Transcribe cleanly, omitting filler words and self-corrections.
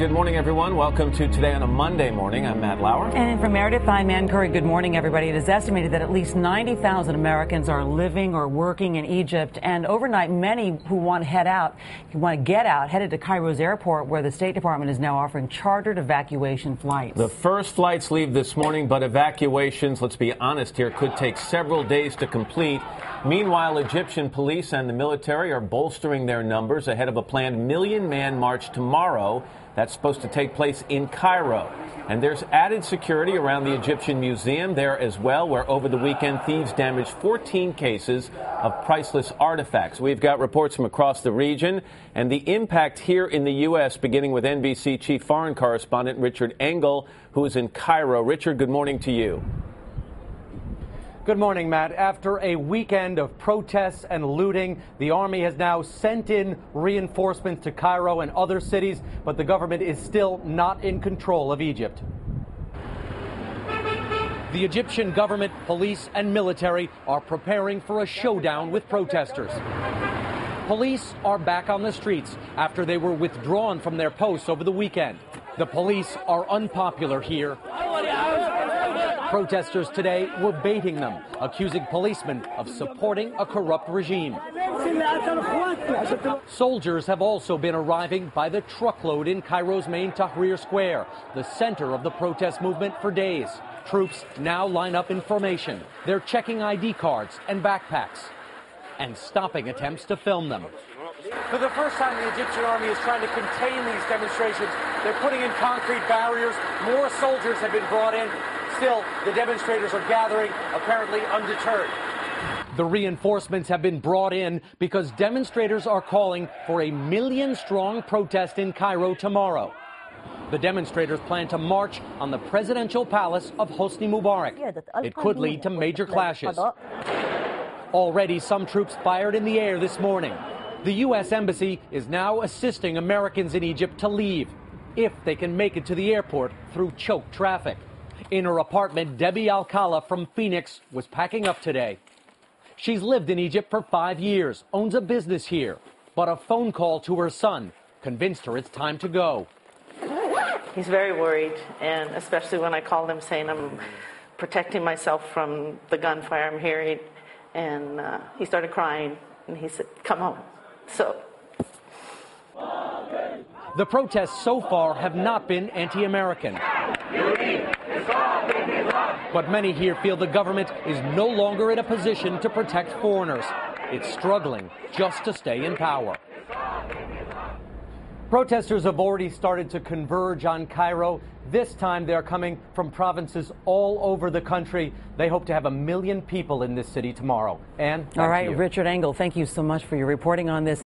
Good morning, everyone. Welcome to Today on a Monday morning. I'm Matt Lauer. And from Meredith, I'm Ann Curry. Good morning, everybody. It is estimated that at least 90,000 Americans are living or working in Egypt. And overnight, many who want to get out, headed to Cairo's airport, where the State Department is now offering chartered evacuation flights. The first flights leave this morning, but evacuations, let's be honest here, could take several days to complete. Meanwhile, Egyptian police and the military are bolstering their numbers ahead of a planned million-man march tomorrow. That's supposed to take place in Cairo. And there's added security around the Egyptian Museum there as well, where over the weekend thieves damaged 14 cases of priceless artifacts. We've got reports from across the region and the impact here in the U.S., beginning with NBC Chief Foreign Correspondent Richard Engel, who is in Cairo. Richard, good morning to you. Good morning, Matt. After a weekend of protests and looting, the army has now sent in reinforcements to Cairo and other cities, but the government is still not in control of Egypt. The Egyptian government, police and military are preparing for a showdown with protesters. Police are back on the streets after they were withdrawn from their posts over the weekend. The police are unpopular here. Protesters today were baiting them, accusing policemen of supporting a corrupt regime. Soldiers have also been arriving by the truckload in Cairo's main Tahrir Square, the center of the protest movement for days. Troops now line up in formation. They're checking ID cards and backpacks and stopping attempts to film them. For the first time, the Egyptian army is trying to contain these demonstrations. They're putting in concrete barriers. More soldiers have been brought in. Still, the demonstrators are gathering, apparently undeterred. The reinforcements have been brought in because demonstrators are calling for a million-strong protest in Cairo tomorrow. The demonstrators plan to march on the presidential palace of Hosni Mubarak. It could lead to major clashes. Already, some troops fired in the air this morning. The U.S. Embassy is now assisting Americans in Egypt to leave, if they can make it to the airport through choked traffic. In her apartment, Debbie Alcala from Phoenix was packing up today. She's lived in Egypt for 5 years, owns a business here, but a phone call to her son convinced her it's time to go. He's very worried, and especially when I called him saying I'm protecting myself from the gunfire I'm hearing, and he started crying, and he said, come home. So. The protests so far have not been anti-American. But many here feel the government is no longer in a position to protect foreigners. It's struggling just to stay in power. Protesters have already started to converge on Cairo. This time they're coming from provinces all over the country. They hope to have 1 million people in this city tomorrow. And all right, Richard Engel, thank you so much for your reporting on this.